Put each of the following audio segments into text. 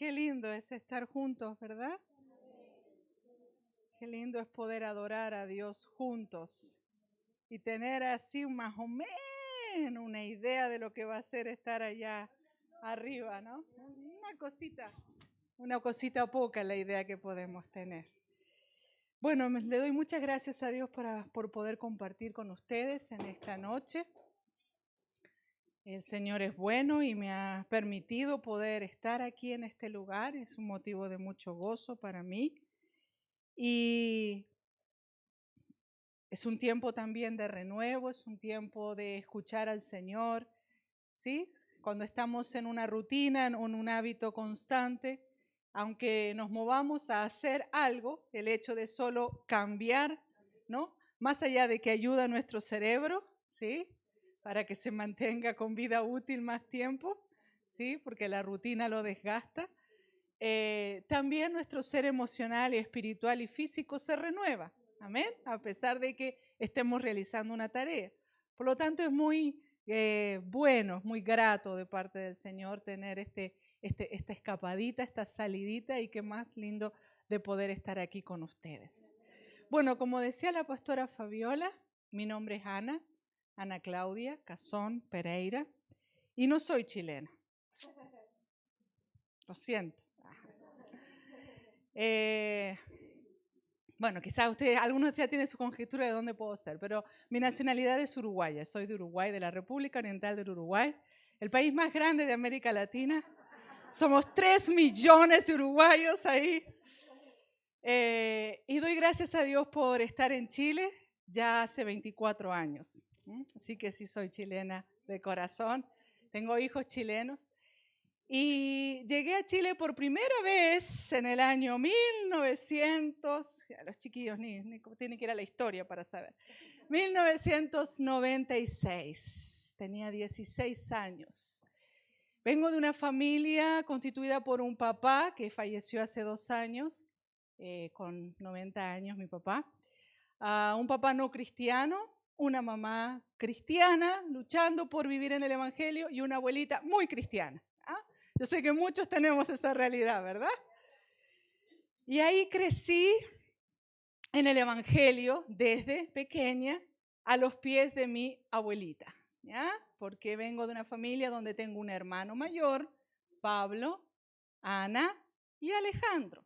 Qué lindo es estar juntos, ¿verdad? Qué lindo es poder adorar a Dios juntos y tener así más o menos una idea de lo que va a ser estar allá arriba, ¿no? Una cosita poca la idea que podemos tener. Bueno, le doy muchas gracias a Dios por poder compartir con ustedes en esta noche. El Señor es bueno y me ha permitido poder estar aquí en este lugar. Es un motivo de mucho gozo para mí. Y es un tiempo también de renuevo, es un tiempo de escuchar al Señor, ¿sí? Cuando estamos en una rutina, en un hábito constante, aunque nos movamos a hacer algo, el hecho de solo cambiar, ¿no? Más allá de que ayuda a nuestro cerebro, ¿sí? Para que se mantenga con vida útil más tiempo, ¿sí? Porque la rutina lo desgasta. También nuestro ser emocional, espiritual y físico se renueva, amén, a pesar de que estemos realizando una tarea. Por lo tanto, es muy bueno, muy grato de parte del Señor tener esta escapadita, esta salidita, y qué más lindo de poder estar aquí con ustedes. Bueno, como decía la pastora Fabiola, mi nombre es Ana Claudia Cazón Pereira, y no soy chilena. Lo siento. Bueno, quizás ustedes, algunos ya tienen su conjetura de dónde puedo ser, pero mi nacionalidad es uruguaya. Soy de Uruguay, de la República Oriental del Uruguay, el país más grande de América Latina. Somos 3 millones de uruguayos ahí. Y doy gracias a Dios por estar en Chile ya hace 24 años. Así que sí soy chilena de corazón. Tengo hijos chilenos. Y llegué a Chile por primera vez en el año 1900, los chiquillos ni tienen que ir a la historia para saber, 1996, tenía 16 años. Vengo de una familia constituida por un papá que falleció hace 2 años, con 90 años mi papá, un papá no cristiano, una mamá cristiana luchando por vivir en el evangelio y una abuelita muy cristiana. Yo sé que muchos tenemos esa realidad, ¿verdad? Y ahí crecí en el evangelio desde pequeña a los pies de mi abuelita, ¿ya? Porque vengo de una familia donde tengo un hermano mayor, Pablo, Ana y Alejandro.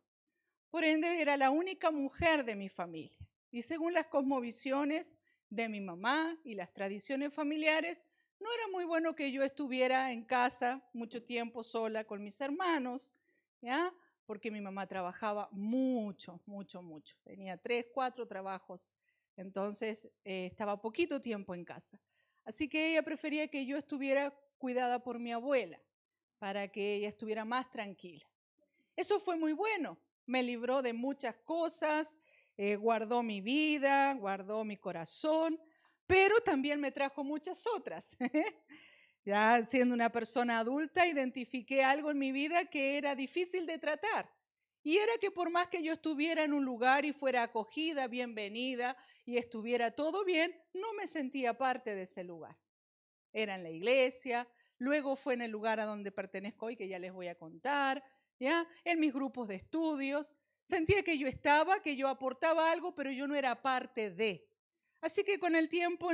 Por ende, era la única mujer de mi familia. Y según las cosmovisiones de mi mamá y las tradiciones familiares, no era muy bueno que yo estuviera en casa mucho tiempo sola con mis hermanos, ¿ya? Porque mi mamá trabajaba mucho. Tenía 3, 4 trabajos, entonces estaba poquito tiempo en casa. Así que ella prefería que yo estuviera cuidada por mi abuela, para que ella estuviera más tranquila. Eso fue muy bueno, me libró de muchas cosas, guardó mi vida, guardó mi corazón, pero también me trajo muchas otras. Ya siendo una persona adulta, identifiqué algo en mi vida que era difícil de tratar. Y era que por más que yo estuviera en un lugar y fuera acogida, bienvenida y estuviera todo bien, no me sentía parte de ese lugar. Era en la iglesia, luego fue en el lugar a donde pertenezco hoy, que ya les voy a contar, ¿ya? En mis grupos de estudios. Sentía que yo estaba, que yo aportaba algo, pero yo no era parte de. Así que con el tiempo,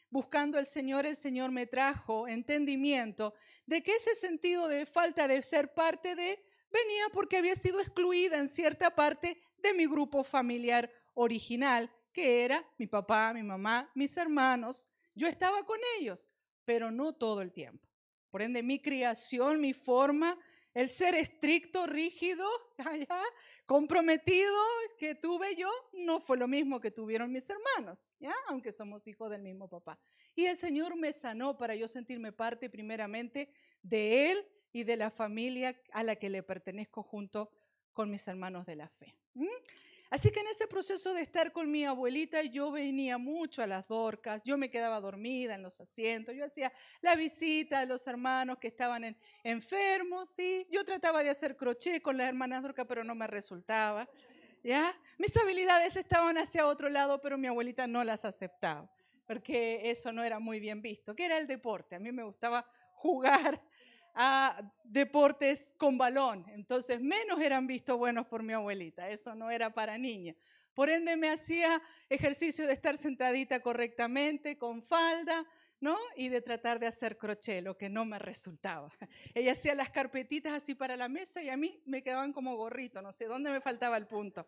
buscando al Señor, el Señor me trajo entendimiento de que ese sentido de falta de ser parte de venía porque había sido excluida en cierta parte de mi grupo familiar original, que era mi papá, mi mamá, mis hermanos. Yo estaba con ellos, pero no todo el tiempo. Por ende, mi criación, mi forma, el ser estricto, rígido, comprometido que tuve yo, no fue lo mismo que tuvieron mis hermanos, ¿ya? Aunque somos hijos del mismo papá. Y el Señor me sanó para yo sentirme parte primeramente de Él y de la familia a la que le pertenezco junto con mis hermanos de la fe. Así que en ese proceso de estar con mi abuelita, yo venía mucho a las Dorcas, yo me quedaba dormida en los asientos, yo hacía la visita a los hermanos que estaban enfermos, ¿sí? Yo trataba de hacer crochet con las hermanas Dorcas, pero no me resultaba, ¿ya? Mis habilidades estaban hacia otro lado, pero mi abuelita no las aceptaba, porque eso no era muy bien visto, que era el deporte. A mí me gustaba jugar a deportes con balón. Entonces menos eran vistos buenos por mi abuelita. Eso no era para niña. Por ende me hacía ejercicio de estar sentadita correctamente, con falda, ¿no? Y de tratar de hacer crochet, lo que no me resultaba. Ella hacía las carpetitas así para la mesa y a mí me quedaban como gorrito, no sé dónde me faltaba el punto.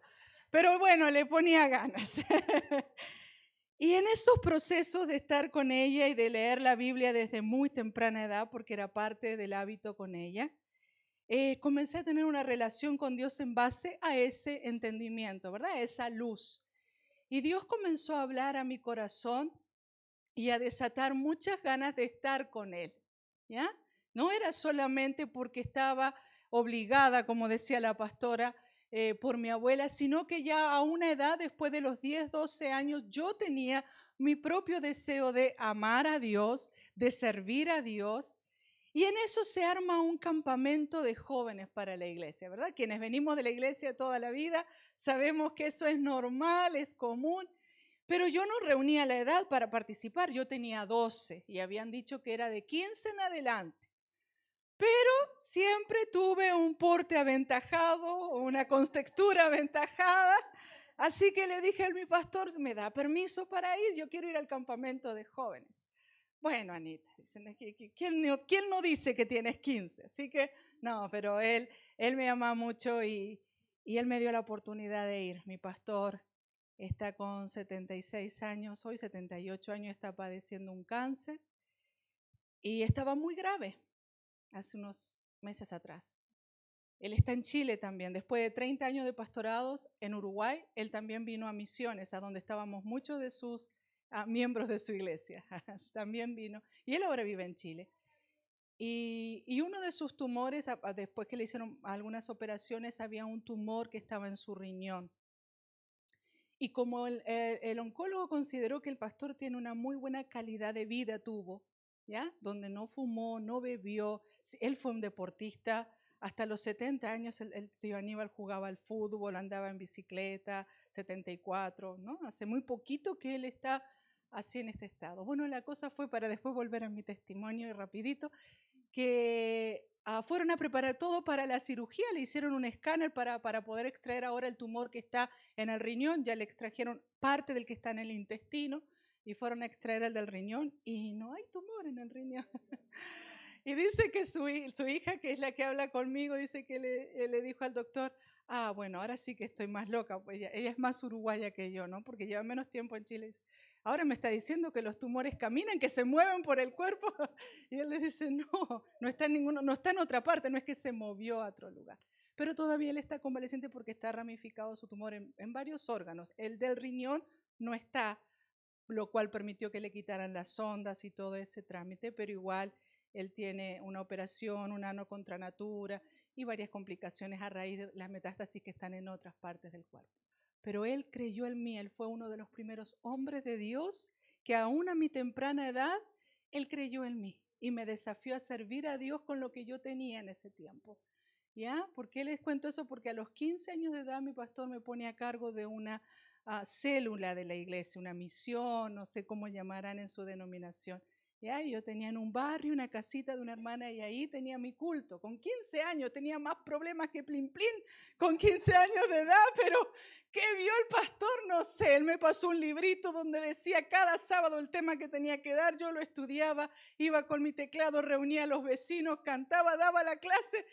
Pero bueno, le ponía ganas. Y en esos procesos de estar con ella y de leer la Biblia desde muy temprana edad, porque era parte del hábito con ella, comencé a tener una relación con Dios en base a ese entendimiento, ¿verdad? A esa luz. Y Dios comenzó a hablar a mi corazón y a desatar muchas ganas de estar con Él, ¿ya? No era solamente porque estaba obligada, como decía la pastora, por mi abuela, sino que ya a una edad, después de los 10, 12 años, yo tenía mi propio deseo de amar a Dios, de servir a Dios. Y en eso se arma un campamento de jóvenes para la iglesia, ¿verdad? Quienes venimos de la iglesia toda la vida sabemos que eso es normal, es común. Pero yo no reunía la edad para participar, yo tenía 12 y habían dicho que era de 15 en adelante. Pero siempre tuve un porte aventajado, una contextura aventajada, así que le dije a mi pastor, ¿me da permiso para ir? Yo quiero ir al campamento de jóvenes. Bueno, Anita, ¿quién no dice que tienes 15? Así que no, pero él me ama mucho y él me dio la oportunidad de ir. Mi pastor está con 76 años, hoy 78 años, está padeciendo un cáncer y estaba muy grave hace unos meses atrás. Él está en Chile también. Después de 30 años de pastorados en Uruguay, él también vino a Misiones, a donde estábamos muchos de sus miembros de su iglesia. También vino. Y él ahora vive en Chile. Y uno de sus tumores, después que le hicieron algunas operaciones, había un tumor que estaba en su riñón. Y como el oncólogo consideró que el pastor tiene una muy buena calidad de vida, tuvo, ¿ya? Donde no fumó, no bebió. Él fue un deportista. Hasta los 70 años el tío Aníbal jugaba al fútbol, andaba en bicicleta, 74, ¿no? Hace muy poquito que él está así en este estado. Bueno, la cosa fue, para después volver a mi testimonio y rapidito, que fueron a preparar todo para la cirugía, le hicieron un escáner para poder extraer ahora el tumor que está en el riñón, ya le extrajeron parte del que está en el intestino y fueron a extraer el del riñón y no hay tumor en el riñón. Y dice que su hija, que es la que habla conmigo, dice que le dijo al doctor, bueno, ahora sí que estoy más loca, pues ella es más uruguaya que yo, ¿no? Porque lleva menos tiempo en Chile. Ahora me está diciendo que los tumores caminan, que se mueven por el cuerpo. Y él le dice, no está en ninguno, no está en otra parte, no es que se movió a otro lugar. Pero todavía él está convaleciente porque está ramificado su tumor en varios órganos. El del riñón no está, lo cual permitió que le quitaran las sondas y todo ese trámite, pero igual él tiene una operación, un ano contra natura y varias complicaciones a raíz de las metástasis que están en otras partes del cuerpo. Pero él creyó en mí, él fue uno de los primeros hombres de Dios que aún a mi temprana edad, él creyó en mí y me desafió a servir a Dios con lo que yo tenía en ese tiempo. ¿Ya? ¿Por qué les cuento eso? Porque a los 15 años de edad mi pastor me pone a cargo de una célula de la iglesia, una misión, no sé cómo llamarán en su denominación. ¿Ya? Y yo tenía en un barrio una casita de una hermana y ahí tenía mi culto. Con 15 años tenía más problemas que Plin Plin con 15 años de edad, pero ¿qué vio el pastor? No sé, él me pasó un librito donde decía cada sábado el tema que tenía que dar, yo lo estudiaba, iba con mi teclado, reunía a los vecinos, cantaba, daba la clase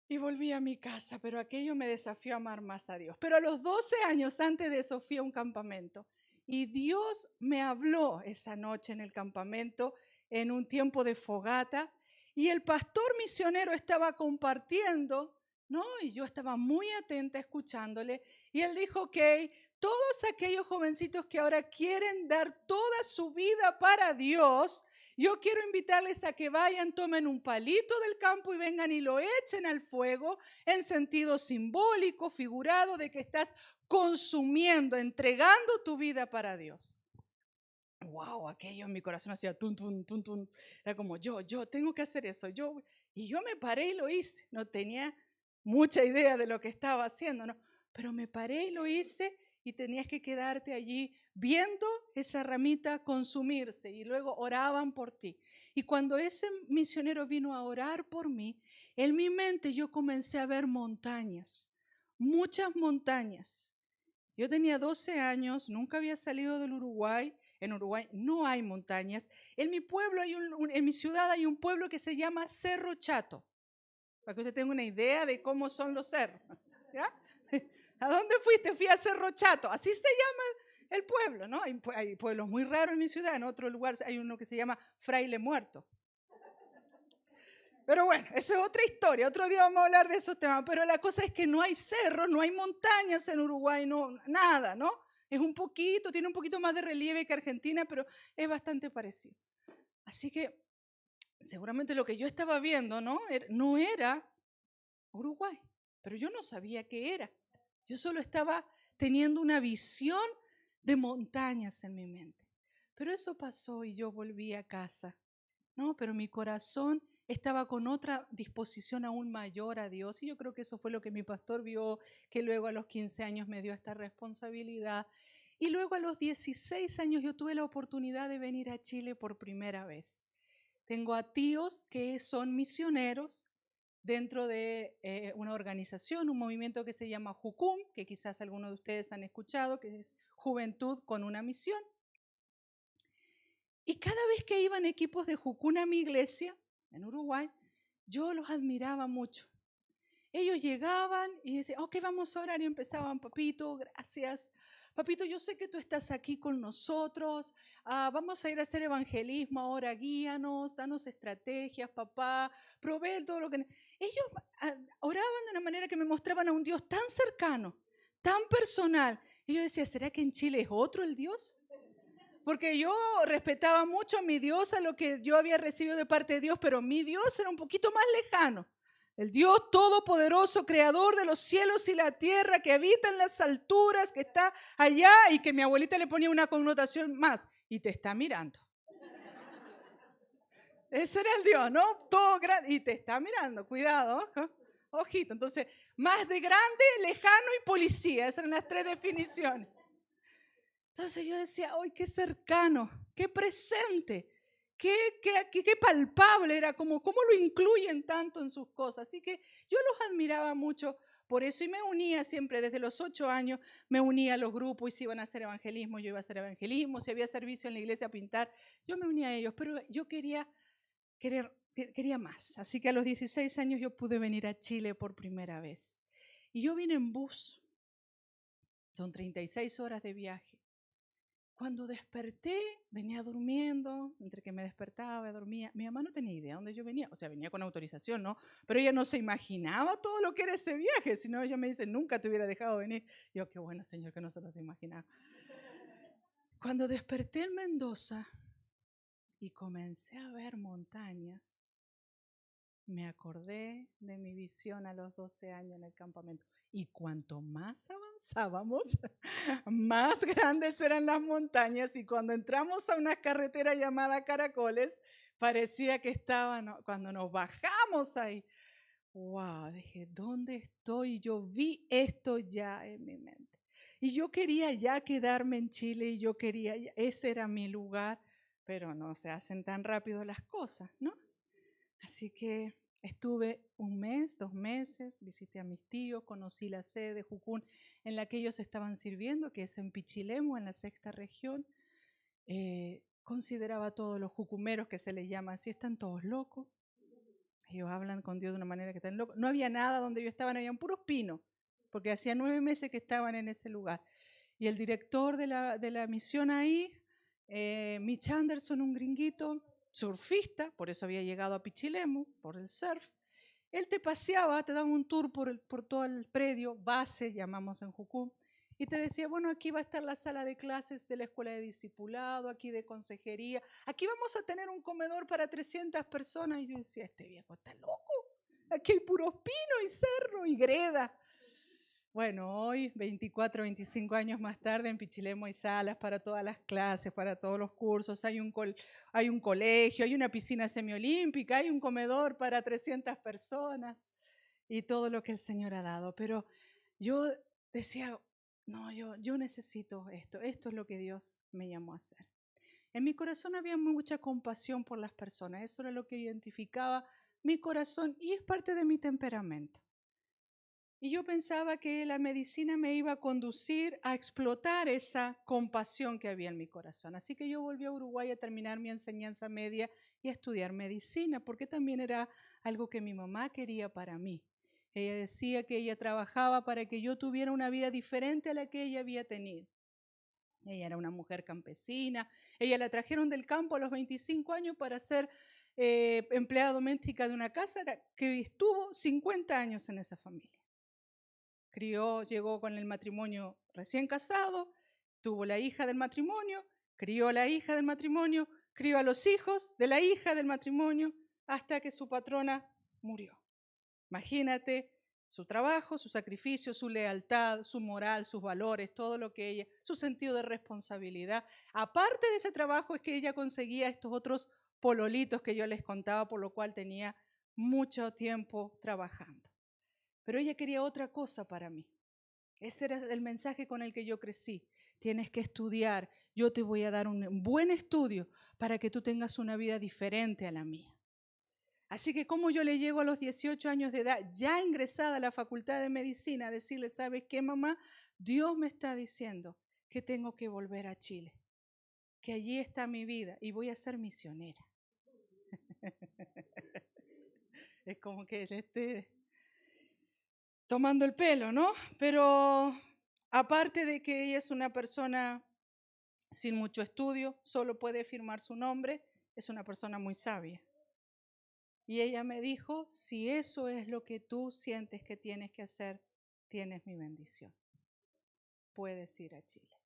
y volví a mi casa, pero aquello me desafió a amar más a Dios. Pero a los 12 años antes de eso fui a un campamento y Dios me habló esa noche en el campamento en un tiempo de fogata y el pastor misionero estaba compartiendo, ¿no? Y yo estaba muy atenta escuchándole y él dijo, ok, todos aquellos jovencitos que ahora quieren dar toda su vida para Dios, yo quiero invitarles a que vayan, tomen un palito del campo y vengan y lo echen al fuego en sentido simbólico, figurado, de que estás consumiendo, entregando tu vida para Dios. Wow, aquello en mi corazón hacía tun, tun, tun, tun. Era como yo tengo que hacer eso. Y yo me paré y lo hice. No tenía mucha idea de lo que estaba haciendo, ¿no? Pero me paré y lo hice y tenías que quedarte allí viendo esa ramita consumirse y luego oraban por ti. Y cuando ese misionero vino a orar por mí, en mi mente yo comencé a ver montañas, muchas montañas. Yo tenía 12 años, nunca había salido del Uruguay. En Uruguay no hay montañas. En mi pueblo en mi ciudad hay un pueblo que se llama Cerro Chato, para que usted tenga una idea de cómo son los cerros. ¿Ya? ¿A dónde fuiste? Fui a Cerro Chato, así se llama el pueblo, ¿no? Hay pueblos muy raros en mi ciudad, en otro lugar hay uno que se llama Fraile Muerto. Pero bueno, eso es otra historia, otro día vamos a hablar de esos temas, pero la cosa es que no hay cerros, no hay montañas en Uruguay, no, nada, ¿no? Es un poquito, tiene un poquito más de relieve que Argentina, pero es bastante parecido. Así que seguramente lo que yo estaba viendo, ¿no? No era Uruguay, pero yo no sabía qué era. Yo solo estaba teniendo una visión de montañas en mi mente. Pero eso pasó y yo volví a casa. No, pero mi corazón estaba con otra disposición aún mayor a Dios. Y yo creo que eso fue lo que mi pastor vio, que luego a los 15 años me dio esta responsabilidad. Y luego a los 16 años yo tuve la oportunidad de venir a Chile por primera vez. Tengo a tíos que son misioneros dentro de una organización, un movimiento que se llama Jucum, que quizás algunos de ustedes han escuchado, que es Juventud con una Misión. Y cada vez que iban equipos de Jucum a mi iglesia, en Uruguay, yo los admiraba mucho. Ellos llegaban y decían, ok, vamos a orar, y empezaban, papito, gracias. Papito, yo sé que tú estás aquí con nosotros, vamos a ir a hacer evangelismo ahora, guíanos, danos estrategias, papá, provee todo lo que... Ellos oraban de una manera que me mostraban a un Dios tan cercano, tan personal. Y yo decía, ¿será que en Chile es otro el Dios? Porque yo respetaba mucho a mi Dios, a lo que yo había recibido de parte de Dios, pero mi Dios era un poquito más lejano. El Dios todopoderoso, creador de los cielos y la tierra, que habita en las alturas, que está allá, y que mi abuelita le ponía una connotación más, y te está mirando. Ese era el Dios, ¿no? Todo grande, y te está mirando, cuidado, ojito. Entonces, más de grande, lejano y policía, esas eran las tres definiciones. Entonces yo decía, ¡ay, qué cercano, qué presente, qué palpable era, cómo lo incluyen tanto en sus cosas! Así que yo los admiraba mucho por eso y me unía siempre, desde los 8 años, me unía a los grupos y si iban a hacer evangelismo, yo iba a hacer evangelismo, si había servicio en la iglesia a pintar, yo me unía a ellos, pero yo quería más. Así que a los 16 años yo pude venir a Chile por primera vez. Y yo vine en bus, son 36 horas de viaje. Cuando desperté, venía durmiendo, entre que me despertaba, dormía. Mi mamá no tenía idea de dónde yo venía, o sea, venía con autorización, ¿no? Pero ella no se imaginaba todo lo que era ese viaje, si no ella me dice, nunca te hubiera dejado venir. Yo, qué bueno, Señor, que no se los imaginaba. Cuando desperté en Mendoza y comencé a ver montañas, me acordé de mi visión a los 12 años en el campamento. Y cuanto más avanzábamos, más grandes eran las montañas. Y cuando entramos a una carretera llamada Caracoles, parecía que estaban, cuando nos bajamos ahí, wow, dije, ¿dónde estoy? Yo vi esto ya en mi mente. Y yo quería ya quedarme en Chile y yo quería, ese era mi lugar, pero no se hacen tan rápido las cosas, ¿no? Así que estuve 1 mes, 2 meses, visité a mis tíos, conocí la sede de Jucún en la que ellos estaban sirviendo, que es en Pichilemu, en la 6ª región. Consideraba a todos los jucumeros, que se les llama así, están todos locos. Ellos hablan con Dios de una manera que están locos. No había nada donde yo estaba, habían puros pinos, porque hacía 9 meses que estaban en ese lugar. Y el director de la misión ahí, Mitch Anderson, un gringuito, surfista, por eso había llegado a Pichilemu, por el surf. Él te paseaba, te daba un tour por todo el predio, base, llamamos en Jucum, y te decía, bueno, aquí va a estar la sala de clases de la escuela de discipulado, aquí de consejería, aquí vamos a tener un comedor para 300 personas. Y yo decía, este viejo está loco, aquí hay puros pinos y cerro y greda. Bueno, hoy, 24, 25 años más tarde, en Pichilemu hay salas para todas las clases, para todos los cursos, hay un colegio, hay una piscina semiolímpica, hay un comedor para 300 personas y todo lo que el Señor ha dado. Pero yo decía, no, yo necesito esto es lo que Dios me llamó a hacer. En mi corazón había mucha compasión por las personas. Eso era lo que identificaba mi corazón y es parte de mi temperamento. Y yo pensaba que la medicina me iba a conducir a explotar esa compasión que había en mi corazón. Así que yo volví a Uruguay a terminar mi enseñanza media y a estudiar medicina, porque también era algo que mi mamá quería para mí. Ella decía que ella trabajaba para que yo tuviera una vida diferente a la que ella había tenido. Ella era una mujer campesina. Ella la trajeron del campo a los 25 años para ser empleada doméstica de una casa que estuvo 50 años en esa familia. Llegó con el matrimonio recién casado, tuvo la hija del matrimonio, crió a la hija del matrimonio, crió a los hijos de la hija del matrimonio, hasta que su patrona murió. Imagínate su trabajo, su sacrificio, su lealtad, su moral, sus valores, todo lo que ella, su sentido de responsabilidad. Aparte de ese trabajo es que ella conseguía estos otros pololitos que yo les contaba, por lo cual tenía mucho tiempo trabajando. Pero ella quería otra cosa para mí. Ese era el mensaje con el que yo crecí. Tienes que estudiar. Yo te voy a dar un buen estudio para que tú tengas una vida diferente a la mía. Así que como yo le llego a los 18 años de edad, ya ingresada a la Facultad de Medicina, a decirle, ¿sabes qué, mamá? Dios me está diciendo que tengo que volver a Chile, que allí está mi vida y voy a ser misionera. Es como que le esté tomando el pelo, ¿no? Pero aparte de que ella es una persona sin mucho estudio, solo puede firmar su nombre, es una persona muy sabia. Y ella me dijo, si eso es lo que tú sientes que tienes que hacer, tienes mi bendición. Puedes ir a Chile.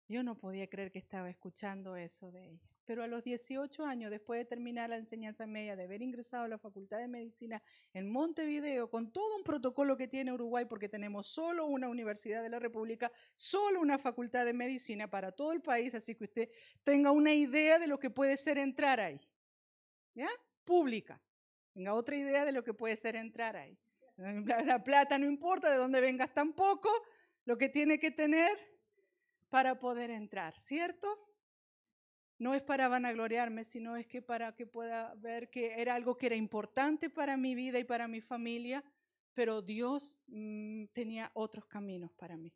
Yo no podía creer que estaba escuchando eso de ella. Pero a los 18 años, después de terminar la enseñanza media, de haber ingresado a la Facultad de Medicina en Montevideo, con todo un protocolo que tiene Uruguay, porque tenemos solo una universidad de la República, solo una Facultad de Medicina para todo el país, así que usted tenga una idea de lo que puede ser entrar ahí. ¿Ya? Pública. Tenga otra idea de lo que puede ser entrar ahí. La plata no importa de dónde vengas tampoco, lo que tiene que tener para poder entrar, ¿cierto? No es para vanagloriarme, sino es que para que pueda ver que era algo que era importante para mi vida y para mi familia, pero Dios tenía otros caminos para mí.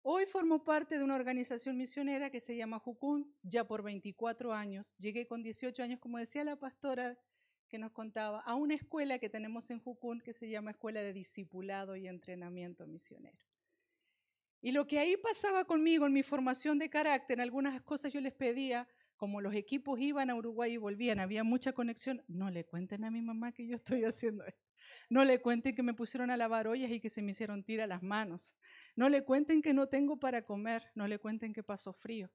Hoy formo parte de una organización misionera que se llama Jucún, ya por 24 años. Llegué con 18 años, como decía la pastora que nos contaba, a una escuela que tenemos en Jucún que se llama Escuela de Discipulado y Entrenamiento Misionero. Y lo que ahí pasaba conmigo en mi formación de carácter, algunas cosas yo les pedía, como los equipos iban a Uruguay y volvían, había mucha conexión, no le cuenten a mi mamá que yo estoy haciendo esto. No le cuenten que me pusieron a lavar ollas y que se me hicieron tirar las manos. No le cuenten que no tengo para comer, no le cuenten que pasó frío,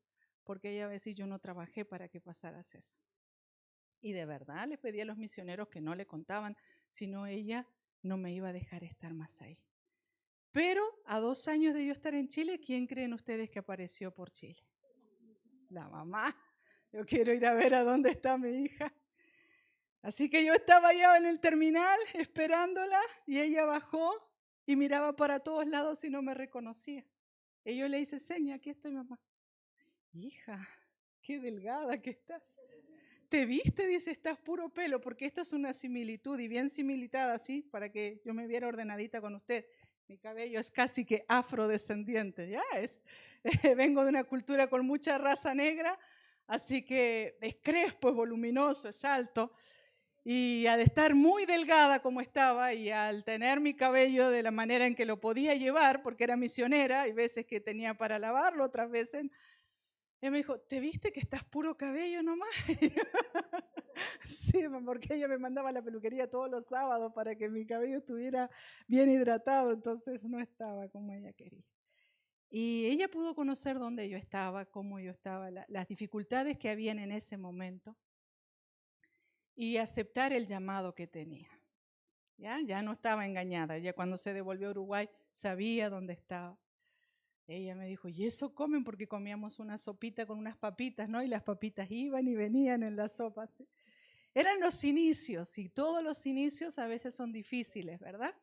porque ella va a decir, yo no trabajé para que pasaras eso. Y de verdad les pedí a los misioneros que no le contaban, sino ella no me iba a dejar estar más ahí. Pero a 2 años de yo estar en Chile, ¿quién creen ustedes que apareció por Chile? La mamá. Yo quiero ir a ver a dónde está mi hija. Así que yo estaba allá en el terminal esperándola y ella bajó y miraba para todos lados y no me reconocía. Y yo le hice seña, aquí estoy, mamá. Hija, qué delgada que estás. ¿Te viste? Dice, estás puro pelo, porque esta es una similitud y bien similitada, ¿sí? Para que yo me viera ordenadita con usted. Mi cabello es casi que afrodescendiente, ya es. Vengo de una cultura con mucha raza negra, así que es crespo, es voluminoso, es alto. Y al estar muy delgada como estaba y al tener mi cabello de la manera en que lo podía llevar, porque era misionera, hay veces que tenía para lavarlo, otras veces, ella me dijo, ¿te viste que estás puro cabello nomás? Sí, porque ella me mandaba a la peluquería todos los sábados para que mi cabello estuviera bien hidratado, entonces no estaba como ella quería. Y ella pudo conocer dónde yo estaba, cómo yo estaba, las dificultades que habían en ese momento y aceptar el llamado que tenía. Ya no estaba engañada, ya cuando se devolvió a Uruguay sabía dónde estaba. Ella me dijo, ¿y eso comen? Porque comíamos una sopita con unas papitas, ¿no? Y las papitas iban y venían en la sopa. ¿Sí? Eran los inicios y todos los inicios a veces son difíciles, ¿verdad?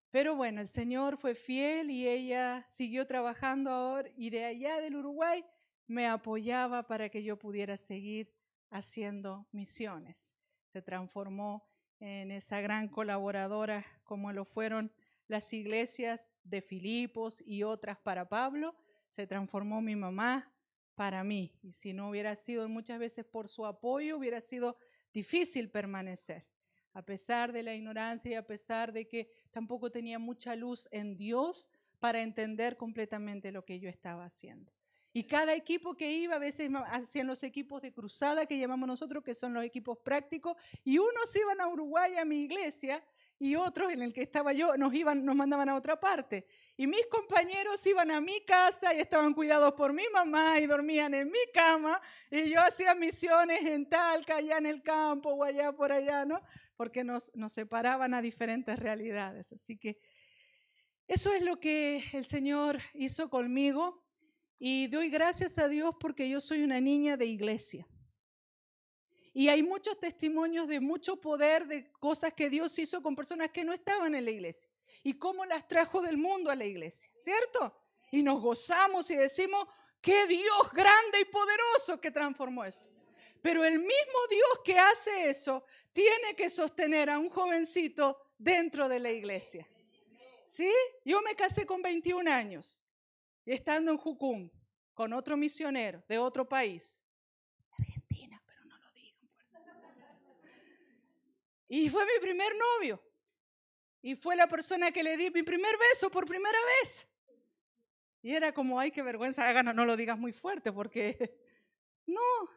Pero bueno, el Señor fue fiel y ella siguió trabajando ahora y de allá del Uruguay me apoyaba para que yo pudiera seguir haciendo misiones. Se transformó en esa gran colaboradora como lo fueron las iglesias de Filipos y otras para Pablo. Se transformó mi mamá para mí. Y si no hubiera sido muchas veces por su apoyo, hubiera sido difícil permanecer. A pesar de la ignorancia y a pesar de que tampoco tenía mucha luz en Dios para entender completamente lo que yo estaba haciendo. Y cada equipo que iba, a veces hacían los equipos de cruzada que llamamos nosotros, que son los equipos prácticos, y unos iban a Uruguay a mi iglesia y otros en el que estaba yo nos mandaban a otra parte. Y mis compañeros iban a mi casa y estaban cuidados por mi mamá y dormían en mi cama, y yo hacía misiones en Talca, allá en el campo o allá por allá, ¿no? Porque nos separaban a diferentes realidades. Así que eso es lo que el Señor hizo conmigo. Y doy gracias a Dios porque yo soy una niña de iglesia. Y hay muchos testimonios de mucho poder, de cosas que Dios hizo con personas que no estaban en la iglesia. Y cómo las trajo del mundo a la iglesia, ¿cierto? Y nos gozamos y decimos, qué Dios grande y poderoso que transformó eso. Pero el mismo Dios que hace eso tiene que sostener a un jovencito dentro de la iglesia. ¿Sí? Yo me casé con 21 años. Y estando en Jucum, con otro misionero de otro país, Argentina, pero no lo digan. Y fue mi primer novio. Y fue la persona que le di mi primer beso por primera vez. Y era como, ay, qué vergüenza, no lo digas muy fuerte, porque no.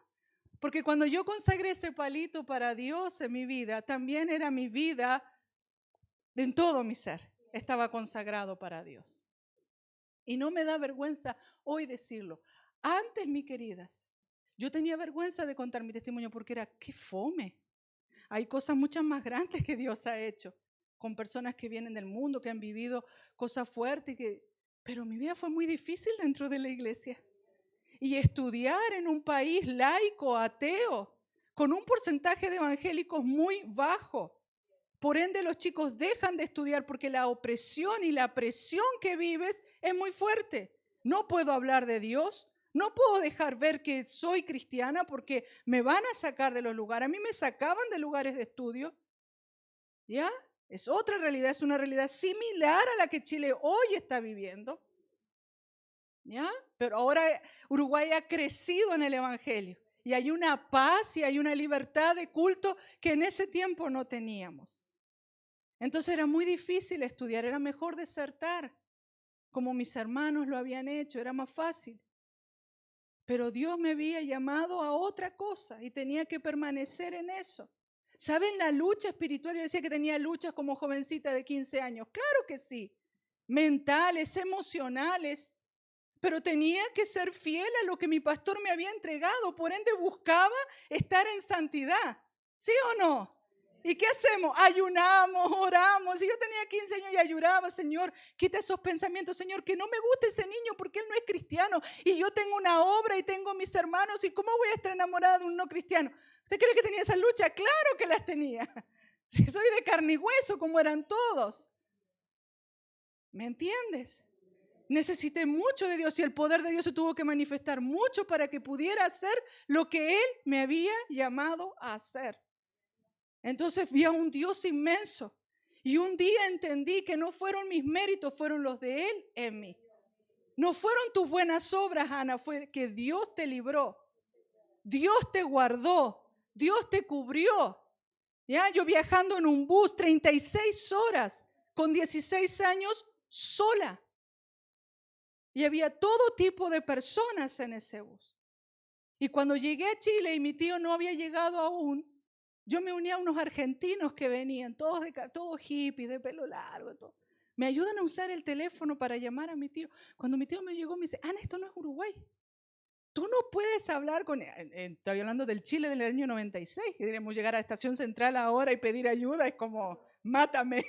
Porque cuando yo consagré ese palito para Dios en mi vida, también era mi vida en todo mi ser. Estaba consagrado para Dios. Y no me da vergüenza hoy decirlo. Antes, mis queridas, yo tenía vergüenza de contar mi testimonio porque era, qué fome. Hay cosas muchas más grandes que Dios ha hecho con personas que vienen del mundo, que han vivido cosas fuertes. Pero mi vida fue muy difícil dentro de la iglesia. Y estudiar en un país laico, ateo, con un porcentaje de evangélicos muy bajo. Por ende, los chicos dejan de estudiar porque la opresión y la presión que vives es muy fuerte. No puedo hablar de Dios, no puedo dejar ver que soy cristiana porque me van a sacar de los lugares. A mí me sacaban de lugares de estudio. ¿Ya? Es otra realidad, es una realidad similar a la que Chile hoy está viviendo. ¿Ya? Pero ahora Uruguay ha crecido en el evangelio y hay una paz y hay una libertad de culto que en ese tiempo no teníamos. Entonces era muy difícil estudiar, era mejor desertar, como mis hermanos lo habían hecho, era más fácil. Pero Dios me había llamado a otra cosa y tenía que permanecer en eso. ¿Saben la lucha espiritual? Yo decía que tenía luchas como jovencita de 15 años. Claro que sí, mentales, emocionales, pero tenía que ser fiel a lo que mi pastor me había entregado, por ende buscaba estar en santidad. ¿Sí o no? ¿Y qué hacemos? Ayunamos, oramos. Y yo tenía 15 años y ayunaba, Señor, quita esos pensamientos, Señor, que no me guste ese niño porque él no es cristiano. Y yo tengo una obra y tengo mis hermanos. ¿Y cómo voy a estar enamorada de un no cristiano? ¿Usted cree que tenía esa lucha? Claro que las tenía. Si soy de carne y hueso, como eran todos. ¿Me entiendes? Necesité mucho de Dios y el poder de Dios se tuvo que manifestar mucho para que pudiera hacer lo que Él me había llamado a hacer. Entonces vi a un Dios inmenso y un día entendí que no fueron mis méritos, fueron los de Él en mí. No fueron tus buenas obras, Ana, fue que Dios te libró, Dios te guardó, Dios te cubrió. ¿Ya? Yo viajando en un bus 36 horas con 16 años sola. Y había todo tipo de personas en ese bus. Y cuando llegué a Chile y mi tío no había llegado aún, yo me uní a unos argentinos que venían, todos hippies, de pelo largo, todo. Me ayudan a usar el teléfono para llamar a mi tío. Cuando mi tío me llegó, me dice, Ana, esto no es Uruguay. Tú no puedes hablar con... Estoy hablando del Chile del año 96. Que diríamos llegar a la estación central ahora y pedir ayuda. Es como, mátame.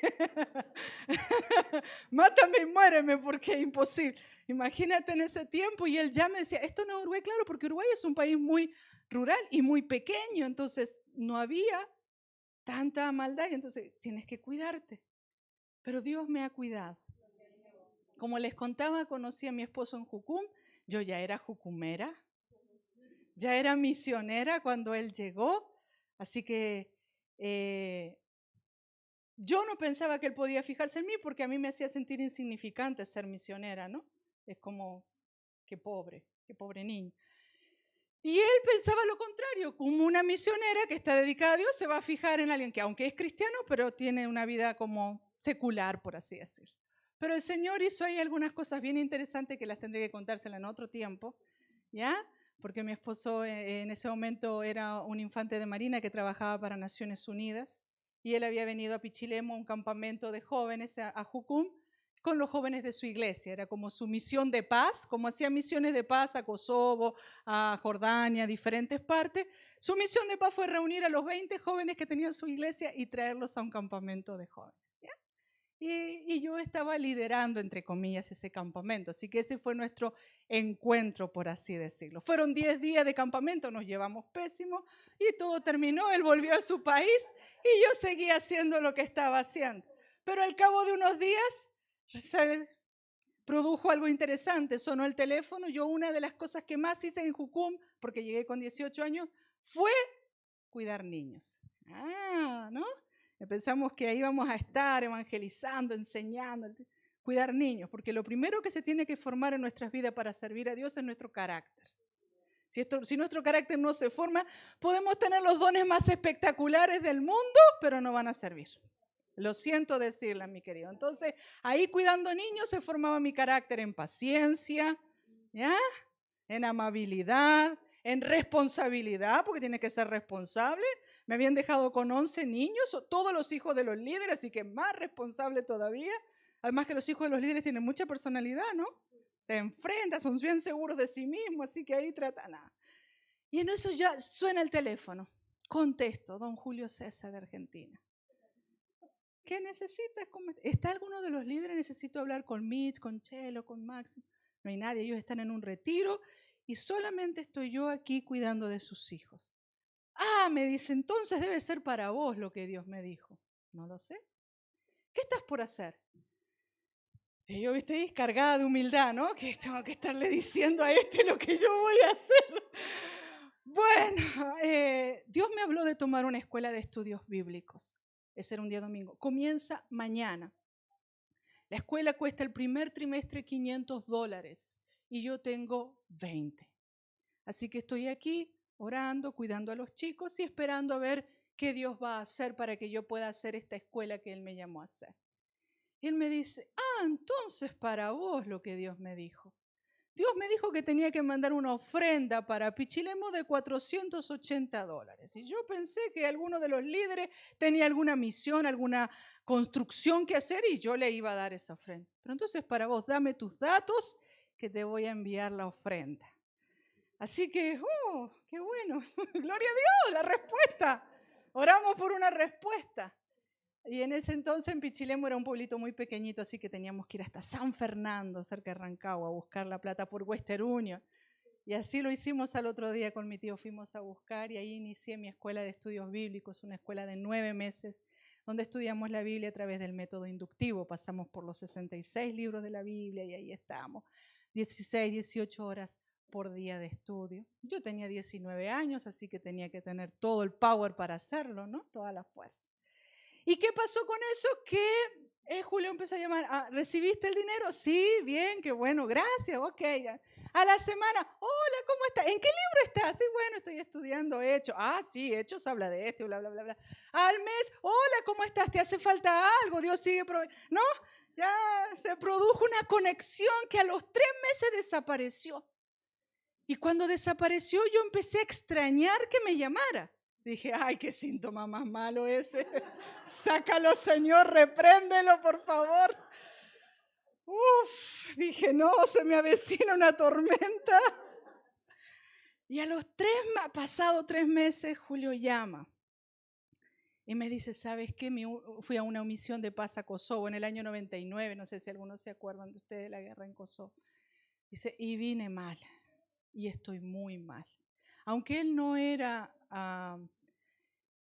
Mátame y muéreme porque es imposible. Imagínate en ese tiempo. Y él ya me decía, esto no es Uruguay, claro, porque Uruguay es un país muy rural y muy pequeño. Entonces no había tanta maldad. Y entonces tienes que cuidarte. Pero Dios me ha cuidado. Como les contaba, conocí a mi esposo en Jucum. Yo ya era jucumera. ya era misionera cuando él llegó, así que yo no pensaba que él podía fijarse en mí porque a mí me hacía sentir insignificante ser misionera, ¿no? Es como, qué pobre niño. Y él pensaba lo contrario, como una misionera que está dedicada a Dios se va a fijar en alguien que aunque es cristiano, pero tiene una vida como secular, por así decirlo. Pero el Señor hizo ahí algunas cosas bien interesantes que las tendré que contárselas en otro tiempo, ¿ya? Porque mi esposo en ese momento era un infante de marina que trabajaba para Naciones Unidas y él había venido a Pichilemu, a un campamento de jóvenes, a Jucum, con los jóvenes de su iglesia. Era como su misión de paz, como hacía misiones de paz a Kosovo, a Jordania, a diferentes partes. Su misión de paz fue reunir a los 20 jóvenes que tenían su iglesia y traerlos a un campamento de jóvenes, ¿ya? Y yo estaba liderando, entre comillas, ese campamento. Así que ese fue nuestro encuentro, por así decirlo. Fueron 10 días de campamento, nos llevamos pésimo y todo terminó. Él volvió a su país y yo seguía haciendo lo que estaba haciendo. Pero al cabo de unos días se produjo algo interesante. Sonó el teléfono. Yo una de las cosas que más hice en Jucum, porque llegué con 18 años, fue cuidar niños. ¿No? Pensamos que ahí íbamos a estar evangelizando, enseñando, cuidar niños, porque lo primero que se tiene que formar en nuestras vidas para servir a Dios es nuestro carácter. Si nuestro carácter no se forma, podemos tener los dones más espectaculares del mundo, pero no van a servir. Lo siento decirle, mi querido. Entonces, ahí cuidando niños se formaba mi carácter en paciencia, ¿ya? En amabilidad, en responsabilidad, porque tiene que ser responsable. Me habían dejado con 11 niños, todos los hijos de los líderes, así que más responsable todavía. Además que los hijos de los líderes tienen mucha personalidad, ¿no? Te enfrentan, son bien seguros de sí mismos, así que ahí tratan nada. Y en eso ya suena el teléfono. Contesto, don Julio César de Argentina. ¿Qué necesitas? ¿Está alguno de los líderes? Necesito hablar con Mitch, con Chelo, con Max. No hay nadie, ellos están en un retiro y solamente estoy yo aquí cuidando de sus hijos. Me dice, entonces debe ser para vos lo que Dios me dijo. No lo sé. ¿Qué estás por hacer? Y yo, viste, cargada de humildad, ¿no? Que tengo que estarle diciendo a este lo que yo voy a hacer. Bueno, Dios me habló de tomar una escuela de estudios bíblicos. Ese era un día domingo. Comienza mañana. La escuela cuesta el primer trimestre $500 y yo tengo 20. Así que estoy aquí orando, cuidando a los chicos y esperando a ver qué Dios va a hacer para que yo pueda hacer esta escuela que Él me llamó a hacer. Y Él me dice, entonces para vos lo que Dios me dijo. Dios me dijo que tenía que mandar una ofrenda para Pichilemu de $480. Y yo pensé que alguno de los líderes tenía alguna misión, alguna construcción que hacer y yo le iba a dar esa ofrenda. Pero entonces para vos, dame tus datos que te voy a enviar la ofrenda. Así que, qué bueno, gloria a Dios, la respuesta. Oramos por una respuesta. Y en ese entonces en Pichilemu era un pueblito muy pequeñito, así que teníamos que ir hasta San Fernando, cerca de Rancagua, a buscar la plata por Western Union. Y así lo hicimos al otro día con mi tío, fuimos a buscar y ahí inicié mi escuela de estudios bíblicos, una escuela de 9 meses, donde estudiamos la Biblia a través del método inductivo. Pasamos por los 66 libros de la Biblia y ahí estábamos, 16, 18 horas por día de estudio. Yo tenía 19 años, así que tenía que tener todo el power para hacerlo, ¿no? Toda la fuerza. ¿Y qué pasó con eso? Que Julio empezó a llamar, ¿recibiste el dinero? Sí, bien, qué bueno, gracias, ok. Ya. A la semana, hola, ¿cómo estás? ¿En qué libro estás? Sí, bueno, estoy estudiando Hechos. Sí, Hechos habla de esto, bla, bla, bla, bla. Al mes, hola, ¿cómo estás? ¿Te hace falta algo? Dios sigue proveyendo. ¿No? Ya se produjo una conexión que a los 3 meses desapareció. Y cuando desapareció yo empecé a extrañar que me llamara. Dije, qué síntoma más malo ese. Sácalo, Señor, repréndelo, por favor. Dije, no, se me avecina una tormenta. Y a los pasado 3 meses, Julio llama. Y me dice, ¿sabes qué? Fui a una misión de paz a Kosovo en el año 99. No sé si algunos se acuerdan de ustedes de la guerra en Kosovo. Dice, y vine mal. Y estoy muy mal. Aunque él no era...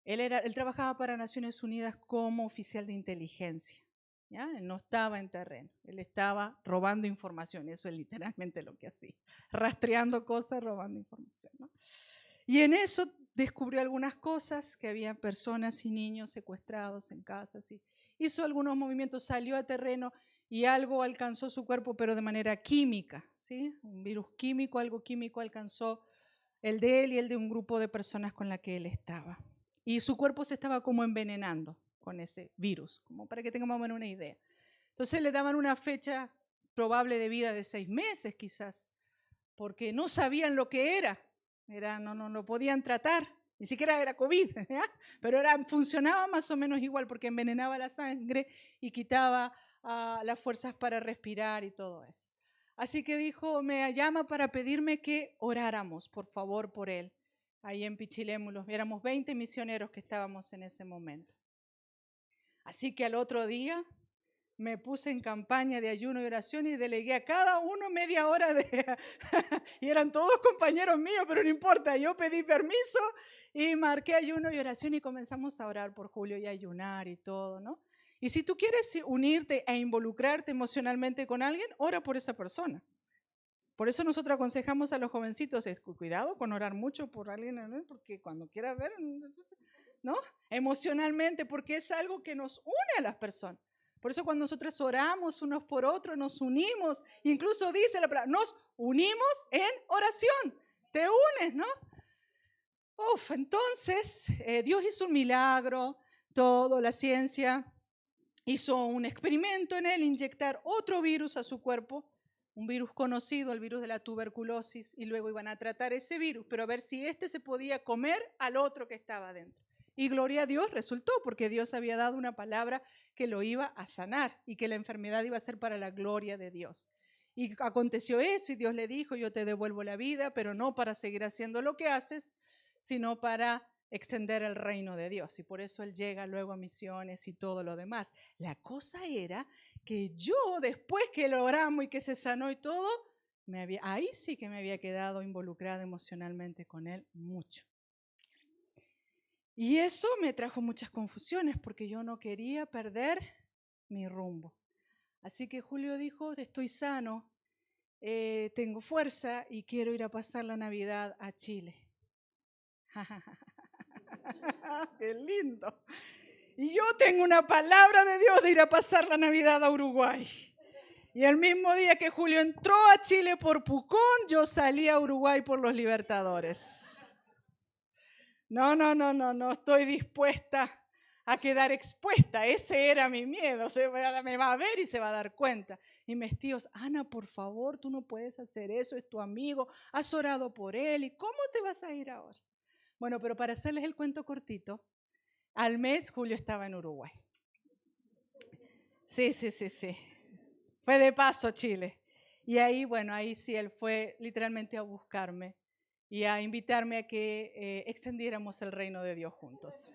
Él trabajaba para Naciones Unidas como oficial de inteligencia. ¿ya? Él no estaba en terreno, él estaba robando información, eso es literalmente lo que hacía, rastreando cosas, robando información, ¿no? Y en eso descubrió algunas cosas, que había personas y niños secuestrados en casas, y hizo algunos movimientos, salió a terreno y algo alcanzó su cuerpo, pero de manera química, ¿sí? Un virus químico, algo químico alcanzó el de él y el de un grupo de personas con la que él estaba. Y su cuerpo se estaba como envenenando con ese virus, como para que tengamos más o menos una idea. Entonces le daban una fecha probable de vida de 6 meses quizás, porque no sabían lo que era, no lo podían tratar, ni siquiera era COVID, ¿ya? Pero funcionaba más o menos igual porque envenenaba la sangre y quitaba las fuerzas para respirar y todo eso. Así que dijo, me llama para pedirme que oráramos, por favor, por él. Ahí en Pichilémulos, éramos 20 misioneros que estábamos en ese momento. Así que al otro día me puse en campaña de ayuno y oración y delegué a cada uno media hora y eran todos compañeros míos, pero no importa, yo pedí permiso y marqué ayuno y oración y comenzamos a orar por Julio y a ayunar y todo, ¿no? Y si tú quieres unirte e involucrarte emocionalmente con alguien, ora por esa persona. Por eso nosotros aconsejamos a los jovencitos, cuidado con orar mucho por alguien, ¿no? Porque cuando quieras ver, ¿no? Emocionalmente, porque es algo que nos une a las personas. Por eso cuando nosotros oramos unos por otros, nos unimos, incluso dice la palabra, nos unimos en oración, te unes, ¿no? Entonces, Dios hizo un milagro, todo, la ciencia hizo un experimento en él, inyectar otro virus a su cuerpo, un virus conocido, el virus de la tuberculosis, y luego iban a tratar ese virus, pero a ver si este se podía comer al otro que estaba dentro. Y gloria a Dios, resultó, porque Dios había dado una palabra que lo iba a sanar y que la enfermedad iba a ser para la gloria de Dios. Y aconteció eso y Dios le dijo, yo te devuelvo la vida, pero no para seguir haciendo lo que haces, sino para extender el reino de Dios. Y por eso Él llega luego a misiones y todo lo demás. La cosa era que yo, después que lo oramos y que se sanó y todo, ahí sí que me había quedado involucrada emocionalmente con Él mucho. Y eso me trajo muchas confusiones porque yo no quería perder mi rumbo. Así que Julio dijo, estoy sano, tengo fuerza y quiero ir a pasar la Navidad a Chile. ¡Qué lindo! Y yo tengo una palabra de Dios de ir a pasar la Navidad a Uruguay. Y el mismo día que Julio entró a Chile por Pucón, yo salí a Uruguay por los Libertadores. No estoy dispuesta a quedar expuesta. Ese era mi miedo. Me va a ver y se va a dar cuenta. Y mis tíos, Ana, por favor, tú no puedes hacer eso, es tu amigo, has orado por él. ¿Y cómo te vas a ir ahora? Bueno, pero para hacerles el cuento cortito, al mes Julio estaba en Uruguay. Sí. Fue de paso a Chile. Y ahí, bueno, ahí sí él fue literalmente a buscarme y a invitarme a que extendiéramos el reino de Dios juntos.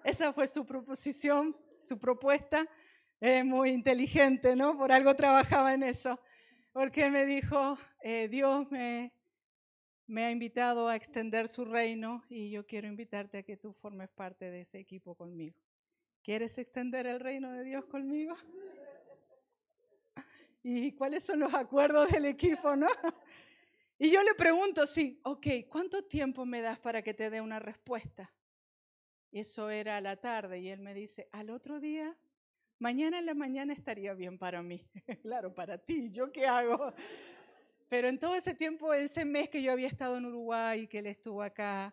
Esa fue su proposición, su propuesta, muy inteligente, ¿no? Por algo trabajaba en eso, porque él me dijo, Dios me ha invitado a extender su reino y yo quiero invitarte a que tú formes parte de ese equipo conmigo. ¿Quieres extender el reino de Dios conmigo? ¿Y cuáles son los acuerdos del equipo, no? Y yo le pregunto, sí, ok, ¿cuánto tiempo me das para que te dé una respuesta? Eso era a la tarde y él me dice, al otro día, mañana en la mañana estaría bien para mí. Claro, para ti, ¿yo qué hago? Pero en todo ese tiempo, ese mes que yo había estado en Uruguay y que él estuvo acá,